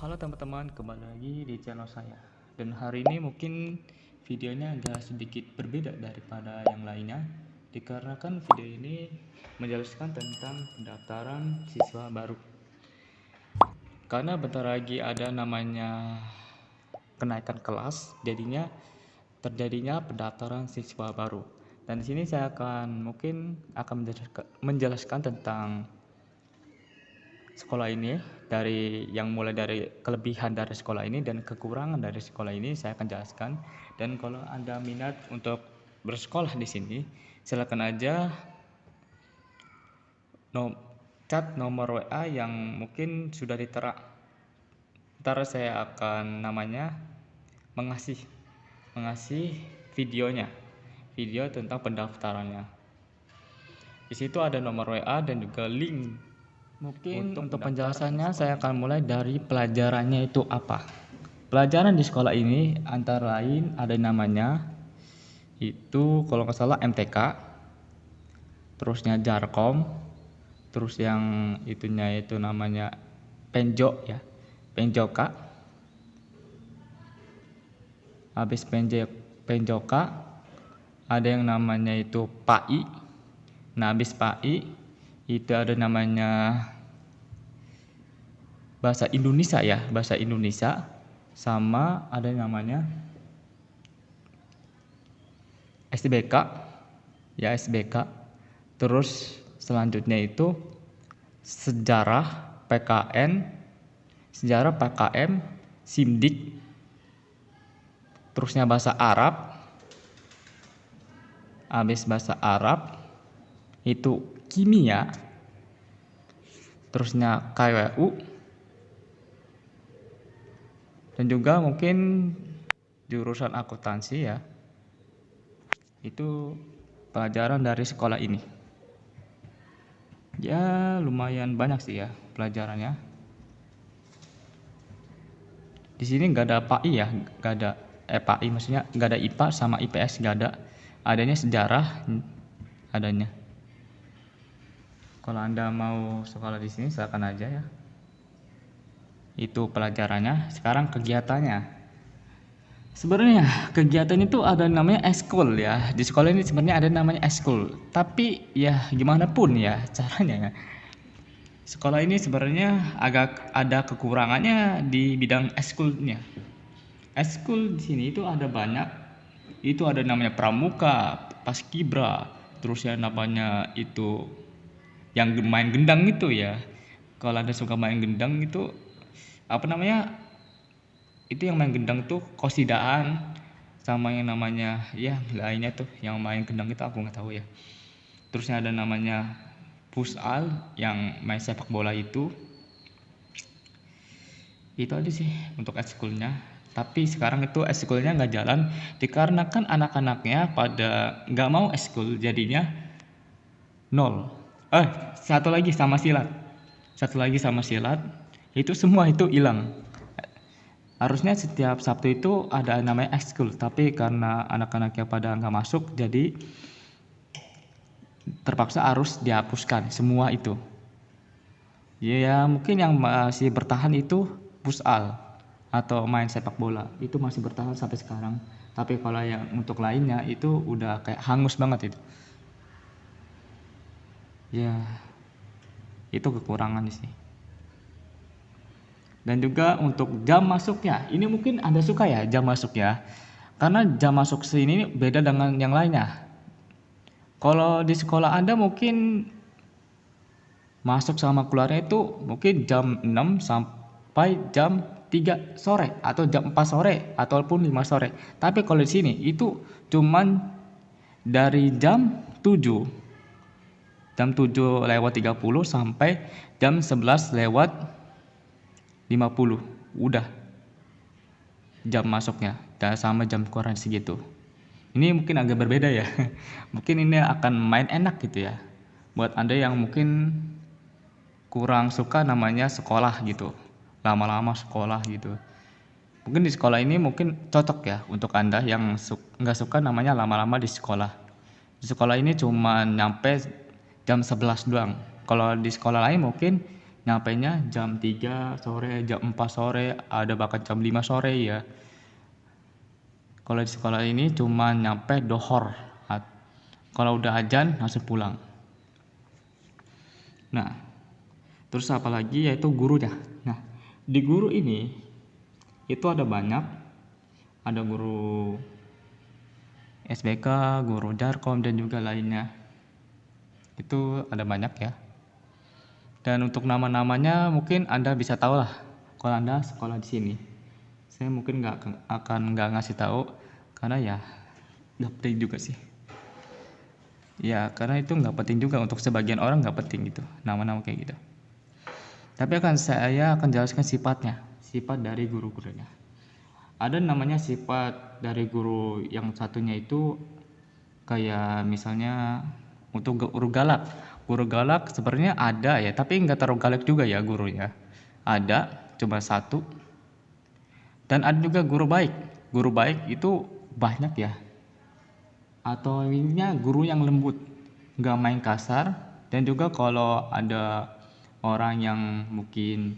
Halo teman-teman, kembali lagi di channel saya. Dan hari ini mungkin videonya agak sedikit berbeda daripada yang lainnya, dikarenakan video ini menjelaskan tentang pendaftaran siswa baru. Karena bentar lagi ada namanya kenaikan kelas, jadinya terjadinya pendaftaran siswa baru. Dan di sini saya akan menjelaskan tentang sekolah ini, mulai dari kelebihan dari sekolah ini dan kekurangan dari sekolah ini saya akan jelaskan. Dan kalau Anda minat untuk bersekolah di sini, silakan aja chat nomor WA yang mungkin sudah ditera. Ntar saya akan mengasih video tentang pendaftarannya. Di situ ada nomor WA dan juga link. Mungkin untuk penjelasannya saya akan mulai dari pelajarannya itu apa. Pelajaran di sekolah ini antara lain ada namanya itu kalau nggak salah MTK, terusnya Jarkom, terus yang itunya itu namanya Penjok ya, Penjoka. Habis Penjoka ada yang namanya itu PAI. Nah, habis PAI itu ada namanya bahasa Indonesia sama ada namanya SBK ya, SBK. Terus selanjutnya itu sejarah PKM, Simdik, terusnya bahasa Arab. Habis bahasa Arab itu kimia, terusnya KWU, dan juga mungkin jurusan akuntansi ya. Itu pelajaran dari sekolah ini. Ya lumayan banyak sih ya pelajarannya. Di sini nggak ada PAI ya, nggak ada PAI maksudnya nggak ada IPA sama IPS, nggak ada. Adanya sejarah adanya. Kalau Anda mau sekolah di sini silakan aja ya. Itu pelajarannya. Sekarang kegiatannya. Sebenarnya kegiatan itu ada namanya eskul ya. Di sekolah ini sebenarnya ada namanya eskul. Tapi ya gimana pun ya caranya ya. Sekolah ini sebenarnya agak ada kekurangannya di bidang eskulnya. Eskul di sini itu ada banyak. Itu ada namanya pramuka, paskibra, terus yang namanya itu yang main gendang itu ya. Kalau Anda suka main gendang itu apa namanya? Itu yang main gendang tuh kosidaan, sama yang namanya ya lainnya tuh yang main gendang itu aku nggak tahu ya. Terusnya ada namanya futsal yang main sepak bola itu aja sih untuk ekskulnya. Tapi sekarang itu ekskulnya nggak jalan dikarenakan anak-anaknya pada nggak mau ekskul, jadinya nol. Satu lagi sama silat itu semua itu hilang. Harusnya setiap Sabtu itu ada namanya ekskul, tapi karena anak-anaknya pada nggak masuk, jadi terpaksa harus dihapuskan semua itu. Ya mungkin yang masih bertahan itu futsal atau main sepak bola, itu masih bertahan sampai sekarang. Tapi kalau yang untuk lainnya itu udah kayak hangus banget itu. Ya itu kekurangan sih. Dan juga untuk jam masuknya, ini mungkin Anda suka ya jam masuknya, karena jam masuk sini beda dengan yang lainnya. Kalau di sekolah Anda mungkin masuk sama keluarnya itu mungkin jam 6 sampai jam 3 sore atau jam 4 sore ataupun 5 sore. Tapi kalau di sini itu cuman dari jam 7 lewat 30 sampai jam 11 lewat 50 udah jam masuknya, dan sama jam keluaran segitu. Ini mungkin agak berbeda ya. Mungkin ini akan main enak gitu ya buat Anda yang mungkin kurang suka namanya sekolah gitu, lama-lama sekolah gitu. Mungkin di sekolah ini mungkin cocok ya untuk Anda yang nggak suka namanya lama-lama di sekolah. Di sekolah ini cuma nyampe jam 11 doang. Kalau di sekolah lain mungkin nyampainya jam 3 sore, jam 4 sore, ada bahkan jam 5 sore ya. Kalau di sekolah ini cuma nyampe dohor. Kalau udah azan langsung pulang. Nah, terus apalagi yaitu gurunya. Nah, di guru ini itu ada banyak. Ada guru SBK, guru Darkom dan juga lainnya. Itu ada banyak ya. Dan untuk nama-namanya mungkin Anda bisa tahu lah kalau Anda sekolah di sini. Saya mungkin nggak ngasih tahu karena ya nggak penting juga sih. Ya karena itu nggak penting juga, untuk sebagian orang nggak penting gitu nama-nama kayak gitu. Tapi saya akan jelaskan sifat dari guru-gurunya. Ada namanya sifat dari guru yang satunya itu kayak misalnya untuk guru galak. Guru galak sebenarnya ada ya, tapi nggak terlalu galak juga ya gurunya. Ada, cuma satu. Dan ada juga guru baik. Guru baik itu banyak ya. Atau ininya guru yang lembut, nggak main kasar. Dan juga kalau ada orang yang mungkin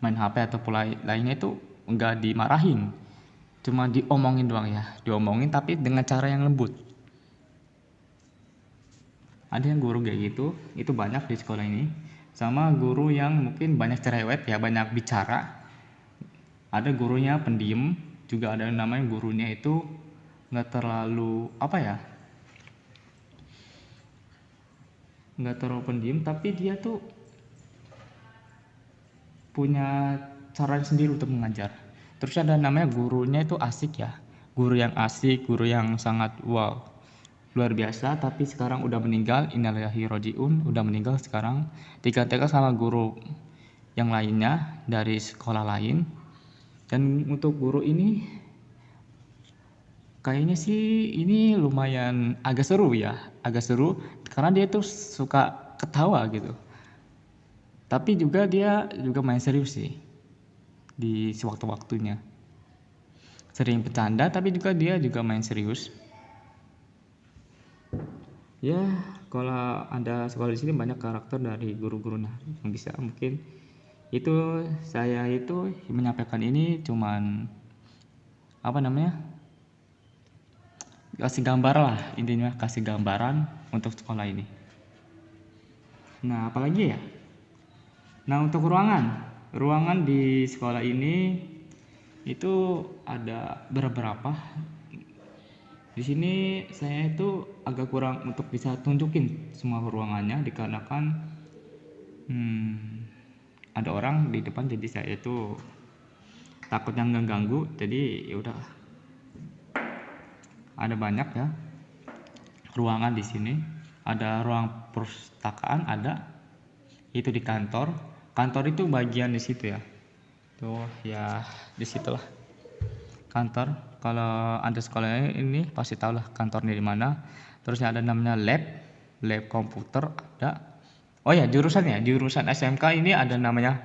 main HP atau lainnya itu nggak dimarahin, cuma diomongin doang ya, diomongin tapi dengan cara yang lembut. Ada yang guru kayak gitu, itu banyak di sekolah ini. Sama guru yang mungkin banyak cerewet ya, banyak bicara. Ada gurunya pendiam, juga ada yang namanya gurunya itu nggak terlalu nggak terlalu pendiam, tapi dia tuh punya cara sendiri untuk mengajar. Terus ada namanya gurunya itu asik ya, guru yang asik, guru yang sangat wow, luar biasa, tapi sekarang udah meninggal, innalillahi rojiun, udah meninggal sekarang, digantikan sama guru yang lainnya dari sekolah lain. Dan untuk guru ini kayaknya sih ini lumayan agak seru karena dia tuh suka ketawa gitu. Tapi juga dia juga main serius sih di sewaktu-waktunya. Sering bercanda tapi juga dia juga main serius. Ya, kalau Anda sekolah di sini banyak karakter dari guru-guru yang bisa mungkin itu saya itu menyampaikan ini cuman kasih gambar lah, intinya kasih gambaran untuk sekolah ini. Nah, apalagi ya? Nah, untuk ruangan di sekolah ini itu ada beberapa. Di sini saya itu agak kurang untuk bisa tunjukin semua ruangannya dikarenakan ada orang di depan, jadi saya itu takutnya ngeganggu, jadi ya udah. Ada banyak ya ruangan di sini. Ada ruang perpustakaan, ada itu di kantor. Kantor itu bagian di situ ya. Tuh ya di situlah kantor. Kalau Anda sekolah ini pasti tahu lah kantornya di mana. Terus ada namanya lab komputer ada. Oh ya, jurusan SMK ini ada namanya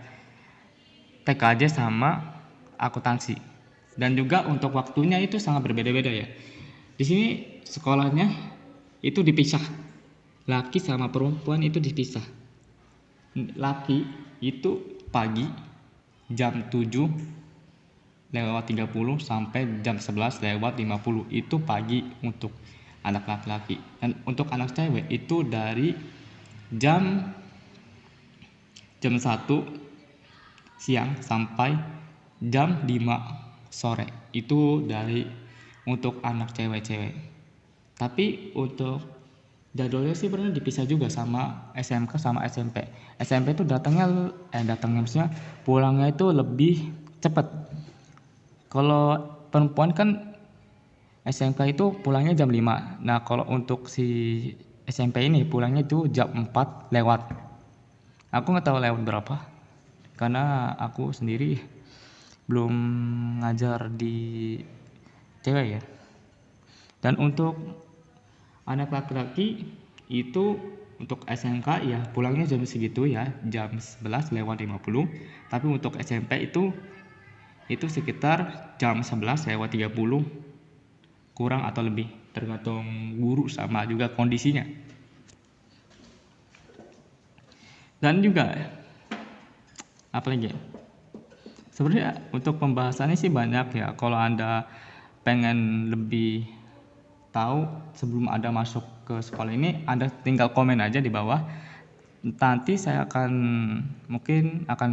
TKJ sama akuntansi. Dan juga untuk waktunya itu sangat berbeda-beda ya. Di sini sekolahnya itu dipisah. Laki sama perempuan itu dipisah. Laki itu pagi jam 7:30 sampai jam 11:50 itu pagi untuk anak laki-laki. Dan untuk anak cewek itu dari jam 1 siang sampai jam 5 sore. Itu dari untuk anak cewek-cewek. Tapi untuk jadwalnya sih pernah dipisah juga sama SMK sama SMP. SMP itu datangnya maksudnya pulangnya itu lebih cepat. Kalau perempuan kan SMK itu pulangnya jam 5. Nah, kalau untuk si SMP ini pulangnya itu jam 4 lewat. Aku nggak tahu lewat berapa. Karena aku sendiri belum ngajar di cewek ya. Dan untuk anak laki-laki itu untuk SMK ya pulangnya jam segitu ya, jam 11:50. Tapi untuk SMP itu sekitar jam 11:30 kurang atau lebih, tergantung guru sama juga kondisinya. Dan juga Apalagi sebenarnya untuk pembahasannya sih banyak ya. Kalau Anda pengen lebih tahu sebelum Anda masuk ke sekolah ini, Anda tinggal komen aja di bawah. Nanti saya akan mungkin akan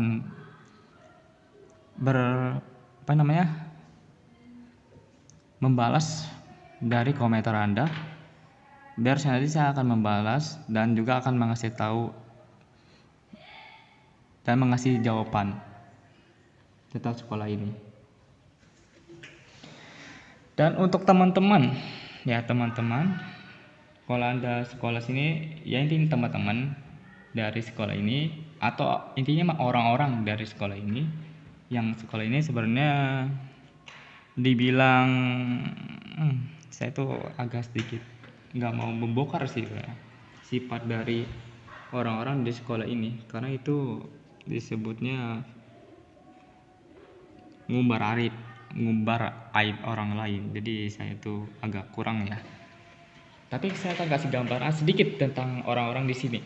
membalas dari komentar Anda. Biar nanti saya akan membalas dan juga akan mengasih tahu dan mengasih jawaban tentang sekolah ini. Dan untuk teman-teman, kalau Anda sekolah sini, ya intinya teman-teman dari sekolah ini atau intinya orang-orang dari sekolah ini, yang sekolah ini sebenarnya dibilang saya tuh agak sedikit nggak mau membongkar sih sifat dari orang-orang di sekolah ini, karena itu disebutnya ngumbar aib orang lain. Jadi saya itu agak kurang ya. Tapi saya akan kasih gambaran sedikit tentang orang-orang di sini.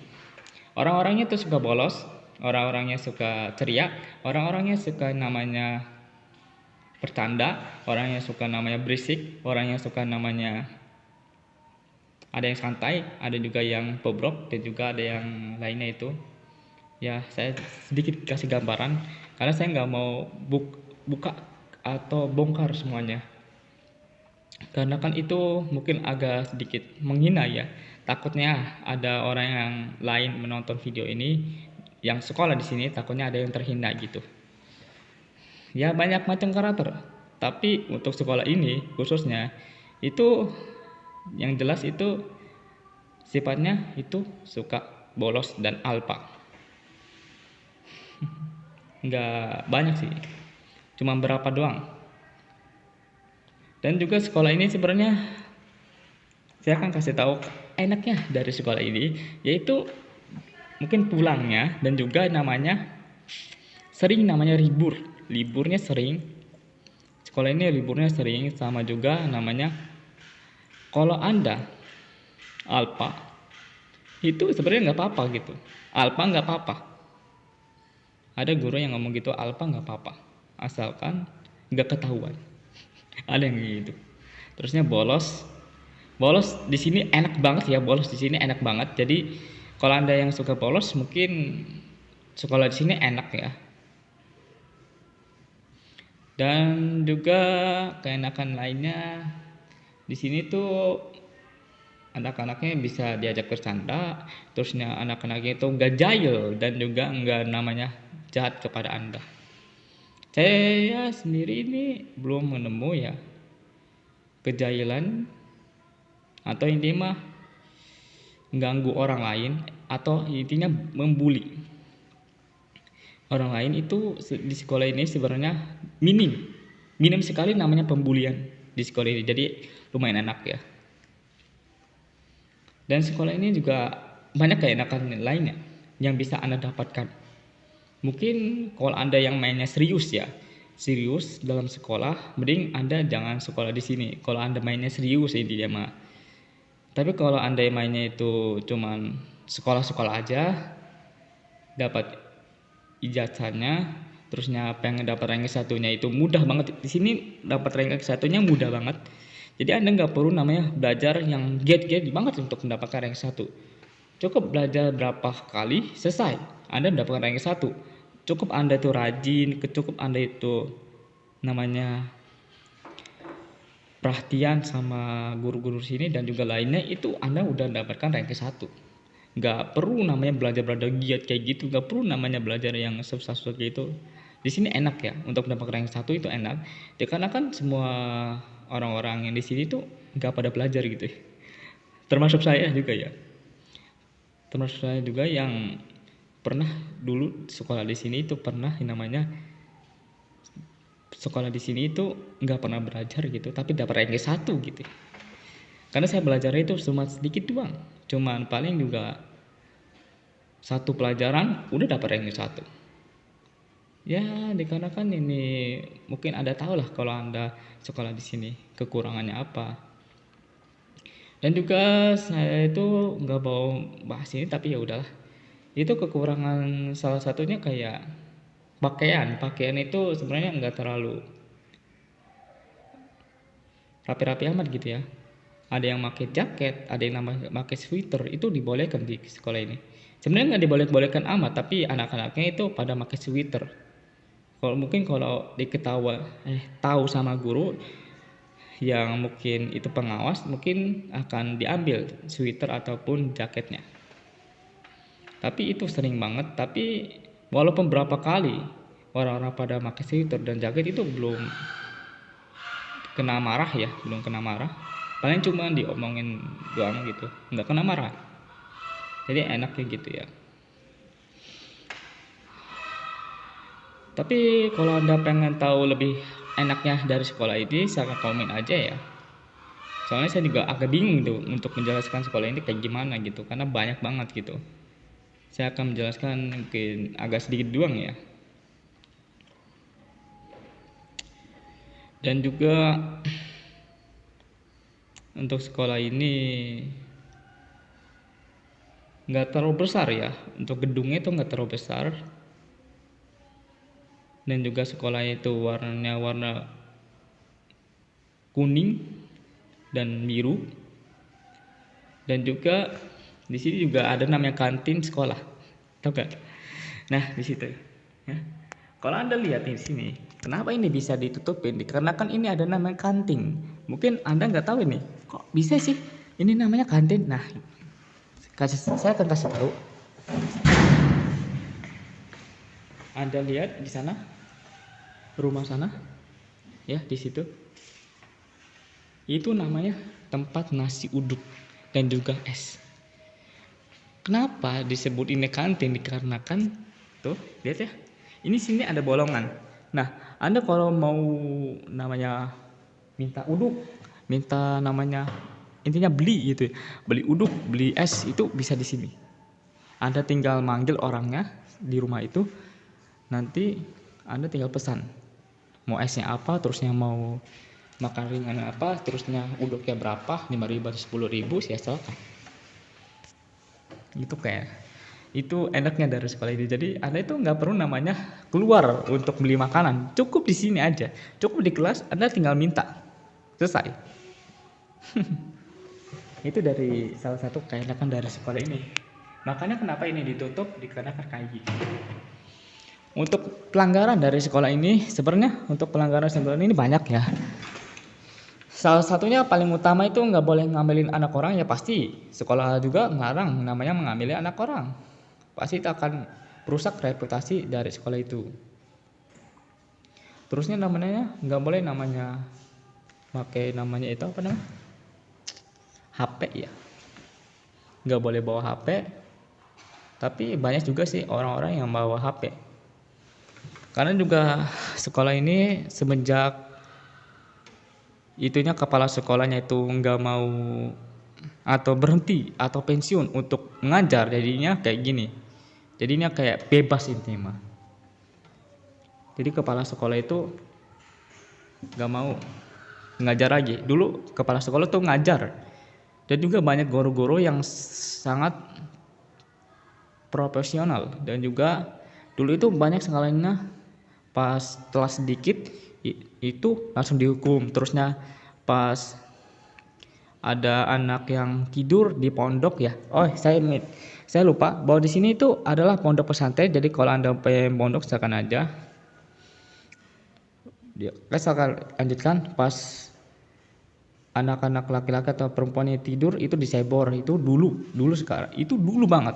Orang-orangnya itu suka bolos, orang-orangnya suka ceria, orang-orangnya suka namanya bercanda, orangnya suka namanya berisik, orangnya suka namanya ada yang santai, ada juga yang bobrok, dan juga ada yang lainnya itu. Ya, saya sedikit kasih gambaran karena saya nggak mau buka atau bongkar semuanya. Karena kan itu mungkin agak sedikit menghina ya. Takutnya ada orang yang lain menonton video ini yang sekolah di sini, takutnya ada yang terhina gitu. Ya banyak macam karakter. Tapi untuk sekolah ini khususnya itu yang jelas itu sifatnya itu suka bolos dan alpa. Nggak banyak sih, cuma berapa doang. Dan juga sekolah ini sebenarnya saya akan kasih tahu enaknya dari sekolah ini, yaitu mungkin pulangnya dan juga namanya liburnya sering. Sekolah ini liburnya sering, sama juga namanya kalau Anda alpa itu sebenarnya nggak apa-apa gitu. Alpa nggak apa-apa. Ada guru yang ngomong gitu, alpa nggak apa-apa, asalkan nggak ketahuan. Ada yang gitu. Terusnya bolos di sini enak banget ya. Bolos di sini enak banget. Jadi kalau Anda yang suka bolos, mungkin sekolah di sini enak ya. Dan juga keenakan lainnya di sini tuh anak-anaknya bisa diajak bercanda. Terusnya anak-anaknya itu nggak jahil dan juga nggak namanya jahat kepada Anda. Saya sendiri ini belum menemu ya kejahilan atau intinya mengganggu orang lain atau intinya membuli orang lain. Itu di sekolah ini sebenarnya minim sekali namanya pembulian di sekolah ini. Jadi lumayan enak ya. Dan sekolah ini juga banyak keenakan lainnya yang bisa Anda dapatkan. Mungkin kalau Anda yang mainnya serius dalam sekolah, mending Anda jangan sekolah di sini. Kalau Anda mainnya serius ini dia mah. Tapi kalau Anda yang mainnya itu cuman sekolah-sekolah aja, dapat ijazahnya, terusnya pengen dapat ranking satunya itu mudah banget. Di sini dapat ranking satunya mudah banget. Jadi Anda nggak perlu namanya belajar yang get banget untuk mendapatkan ranking satu. Cukup belajar berapa kali selesai, Anda mendapatkan ranking satu. Cukup Anda itu rajin, cukup Anda itu namanya perhatian sama guru-guru sini dan juga lainnya, itu Anda udah mendapatkan ranking 1. Nggak perlu namanya belajar giat kayak gitu, nggak perlu namanya belajar yang susah-susah kayak gitu. Di sini enak ya, untuk mendapatkan ranking 1 itu enak. Ya, karena kan semua orang-orang yang di sini tuh nggak pada belajar gitu. Termasuk saya juga ya. Termasuk saya juga yang pernah dulu sekolah di sini itu pernah yang namanya sekolah di sini itu nggak pernah belajar gitu, tapi dapat ranking 1 gitu. Karena saya belajar itu cuma sedikit doang, cuman paling juga satu pelajaran udah dapat ranking 1. Ya, dikarenakan ini mungkin Anda tahu lah kalau Anda sekolah di sini kekurangannya apa. Dan juga saya itu nggak mau bahas ini, tapi ya udahlah. Itu kekurangan salah satunya kayak pakaian itu sebenarnya nggak terlalu rapi-rapi amat gitu ya. Ada yang pakai jaket, ada yang pakai sweater, itu dibolehkan di sekolah ini. Sebenarnya nggak dibolehkan amat, tapi anak-anaknya itu pada pakai sweater. Kalau diketahui tahu sama guru yang mungkin itu pengawas, mungkin akan diambil sweater ataupun jaketnya. Tapi itu sering banget, tapi walaupun berapa kali orang-orang pada pakai sweater dan jaket itu belum kena marah ya, belum kena marah. Paling cuma diomongin doang gitu, nggak kena marah. Jadi enaknya gitu ya. Tapi kalau Anda pengen tahu lebih enaknya dari sekolah ini, saya komen aja ya. Soalnya saya juga agak bingung tuh untuk menjelaskan sekolah ini kayak gimana gitu, karena banyak banget gitu. Saya akan menjelaskan mungkin agak sedikit doang ya. Dan juga untuk sekolah ini nggak terlalu besar ya, untuk gedungnya itu nggak terlalu besar. Dan juga sekolahnya itu warnanya warna kuning dan biru. Dan juga di sini juga ada namanya kantin sekolah, tahu gak? Nah di situ ya. Kalau Anda lihat di sini, kenapa ini bisa ditutupin? Dikarenakan ini ada namanya kantin. Mungkin Anda nggak tahu ini, kok bisa sih ini namanya kantin? Nah, saya akan kasih tahu. Anda lihat di sana, rumah sana, ya di situ. Itu namanya tempat nasi uduk dan juga es. Kenapa disebut ini kantin? Dikarenakan tuh, lihat ya. Ini sini ada bolongan. Nah, Anda kalau mau namanya minta uduk, minta namanya intinya beli gitu ya. Beli uduk, beli es itu bisa di sini. Anda tinggal manggil orangnya di rumah itu. Nanti Anda tinggal pesan. Mau esnya apa, terusnya mau makan ringan apa, terusnya uduknya berapa, 5.000 atau 10.000, saya silakan. Itu enaknya dari sekolah ini. Jadi Anda itu nggak perlu namanya keluar untuk beli makanan, cukup di sini aja, cukup di kelas Anda tinggal minta, selesai. Itu dari salah satu keenakan dari sekolah ini. Makanya kenapa ini ditutup, dikarenakan kayak gitu. Untuk pelanggaran dari sekolah ini, sebenarnya untuk pelanggaran sekolah ini banyak ya. Salah satunya paling utama itu nggak boleh ngambilin anak orang, ya pasti sekolah juga ngelarang namanya mengambil anak orang. Pasti itu akan merusak reputasi dari sekolah itu. Terusnya namanya nggak boleh namanya pakai namanya itu apa namanya? HP ya. Nggak boleh bawa HP. Tapi banyak juga sih orang-orang yang bawa HP. Karena juga sekolah ini semenjak itunya kepala sekolahnya itu nggak mau atau berhenti atau pensiun untuk mengajar, jadinya kayak gini. Jadinya kayak bebas intinya. Jadi kepala sekolah itu nggak mau ngajar lagi. Dulu kepala sekolah tuh ngajar. Dan juga banyak guru-guru yang sangat profesional, dan juga dulu itu banyak sekolahnya pas telah sedikit itu langsung dihukum. Terusnya pas ada anak yang tidur di pondok ya. Oh, saya lupa bahwa di sini itu adalah pondok pesantren. Jadi kalau Anda pengen pondok silakan aja. Saya akan lanjutkan pas anak-anak laki-laki atau perempuan yang tidur itu disebor. Itu dulu sekarang. Itu dulu banget.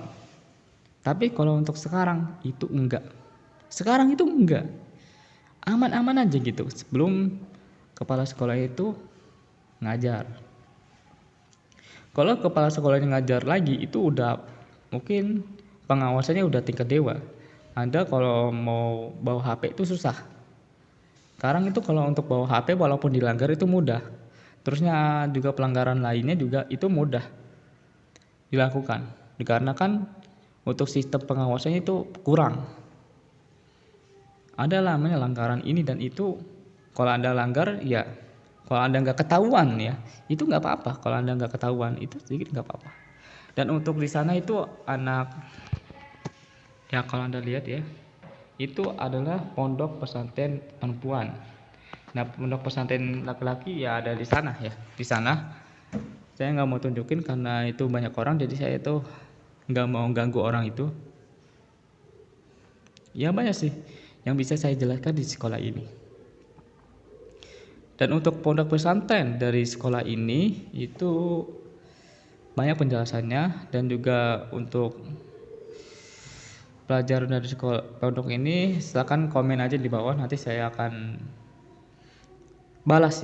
Tapi kalau untuk sekarang itu enggak. Sekarang itu enggak. Aman-aman aja gitu. Sebelum kepala sekolah itu ngajar. Kalau kepala sekolahnya ngajar lagi itu udah mungkin pengawasannya udah tingkat dewa. Anda kalau mau bawa HP itu susah. Sekarang itu kalau untuk bawa HP walaupun dilanggar itu mudah. Terusnya juga pelanggaran lainnya juga itu mudah dilakukan. Dikarenakan untuk sistem pengawasannya itu kurang. Ada namanya langgaran ini dan itu, kalau Anda langgar ya, kalau Anda nggak ketahuan ya, itu nggak apa-apa. Kalau Anda nggak ketahuan itu sedikit nggak apa-apa. Dan untuk di sana itu anak, ya kalau Anda lihat ya, itu adalah pondok pesantren perempuan. Nah, pondok pesantren laki-laki ya ada di sana ya. Di sana saya nggak mau tunjukin karena itu banyak orang, jadi saya itu nggak mau ganggu orang itu. Ya banyak sih yang bisa saya jelaskan di sekolah ini. Dan untuk pondok pesantren dari sekolah ini itu banyak penjelasannya, dan juga untuk pelajaran dari sekolah pondok ini silakan komen aja di bawah, nanti saya akan balas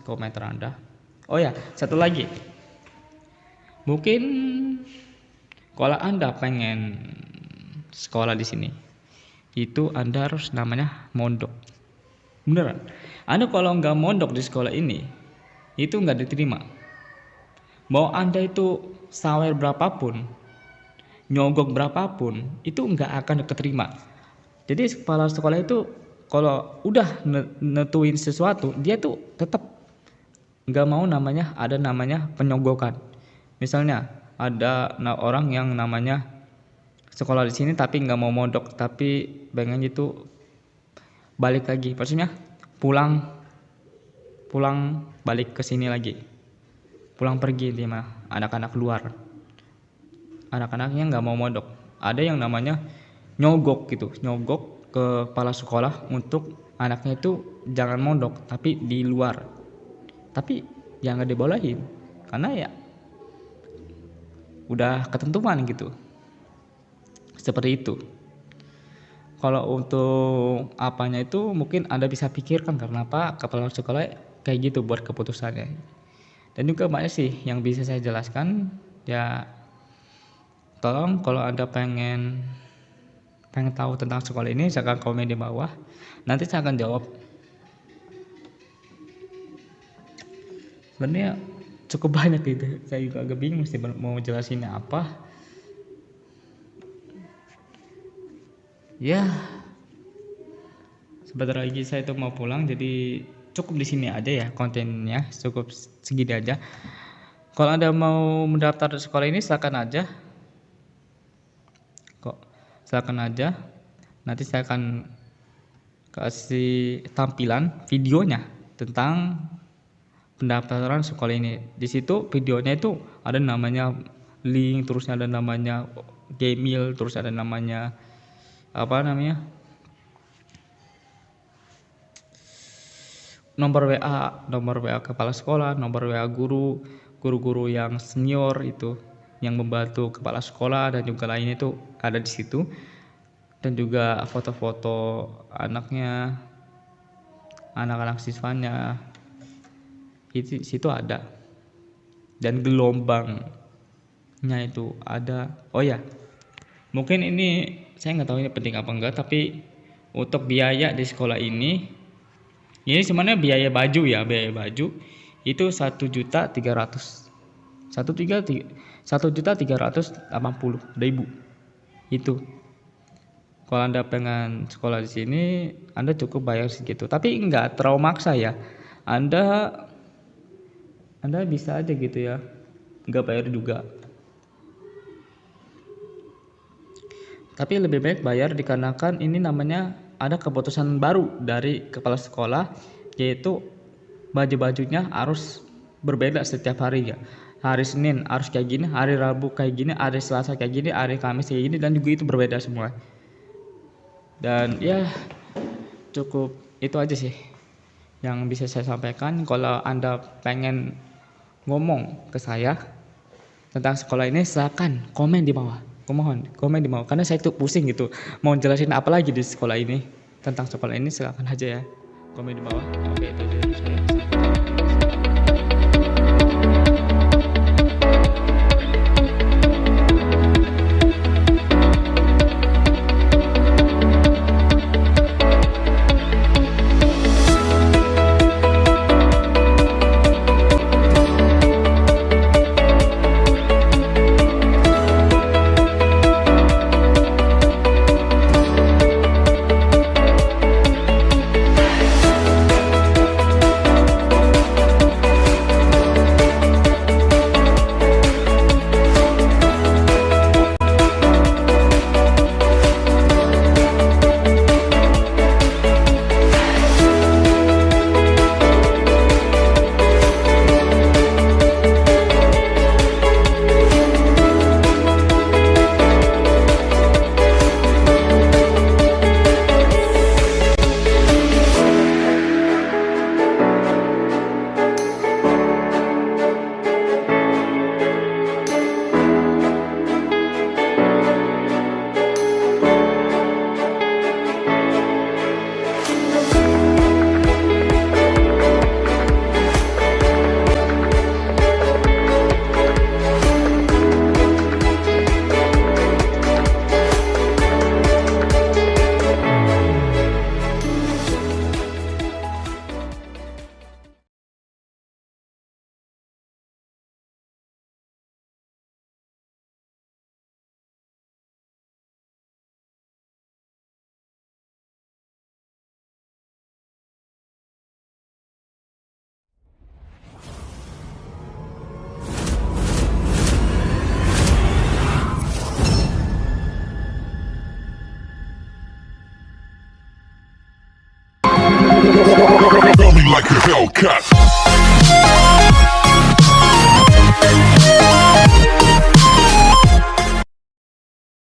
komentar Anda. Oh ya, satu lagi. Mungkin kalau Anda pengen sekolah di sini, itu Anda harus namanya mondok. Beneran. Anda kalau nggak mondok di sekolah ini, itu nggak diterima. Mau Anda itu sawer berapapun, nyogok berapapun, itu nggak akan keterima. Jadi kepala sekolah itu kalau udah netuin sesuatu, dia tuh tetap nggak mau ada namanya penyogokan. Misalnya ada orang yang namanya sekolah di sini tapi nggak mau mondok, tapi pengen itu balik lagi, maksudnya pulang balik ke sini lagi, pulang pergi dia mah anak-anak luar, anak-anaknya nggak mau mondok. Ada yang namanya nyogok ke kepala sekolah untuk anaknya itu jangan mondok tapi di luar, tapi ya nggak dibolehin karena ya udah ketentuan gitu, seperti itu. Kalau untuk apanya itu mungkin Anda bisa pikirkan kenapa kepala sekolah kayak gitu buat keputusannya. Dan juga banyak sih yang bisa saya jelaskan. Ya tolong kalau Anda pengen tahu tentang sekolah ini, silahkan komen di bawah. Nanti saya akan jawab. Sebenarnya cukup banyak gitu. Saya juga agak bingung sih mau jelasinnya apa. Ya, sebentar lagi saya tuh mau pulang, jadi cukup di sini aja ya kontennya, cukup segini aja. Kalau Anda mau mendaftar di sekolah ini silakan aja. Silakan aja. Nanti saya akan kasih tampilan videonya tentang pendaftaran sekolah ini. Di situ videonya itu ada namanya link, terus ada namanya Gmail, terus ada namanya nomor WA kepala sekolah, nomor WA guru yang senior itu yang membantu kepala sekolah dan juga lainnya itu ada di situ. Dan juga foto-foto anak-anak siswanya itu situ ada, dan gelombangnya itu ada. Oh ya, mungkin ini saya nggak tahu ini penting apa enggak, tapi untuk biaya di sekolah ini sebenarnya biaya baju itu 1.380.000 itu. Kalau Anda pengen sekolah di sini, Anda cukup bayar segitu, tapi nggak terlalu maksa ya. Anda bisa aja gitu ya, nggak bayar juga. Tapi lebih baik bayar dikarenakan ini namanya ada keputusan baru dari kepala sekolah, yaitu baju-bajunya harus berbeda setiap harinya. Hari Senin harus kayak gini, hari Rabu kayak gini, hari Selasa kayak gini, hari Kamis kayak gini, dan juga itu berbeda semua. Dan ya cukup itu aja sih yang bisa saya sampaikan. Kalau Anda pengen ngomong ke saya tentang sekolah ini, silakan komen di bawah. Mohon komen di bawah, karena saya tuh pusing gitu mau jelasin apa lagi di sekolah ini. Tentang sekolah ini silakan aja ya komen di bawah. Oke, itu aja dari saya. like a Hellcat.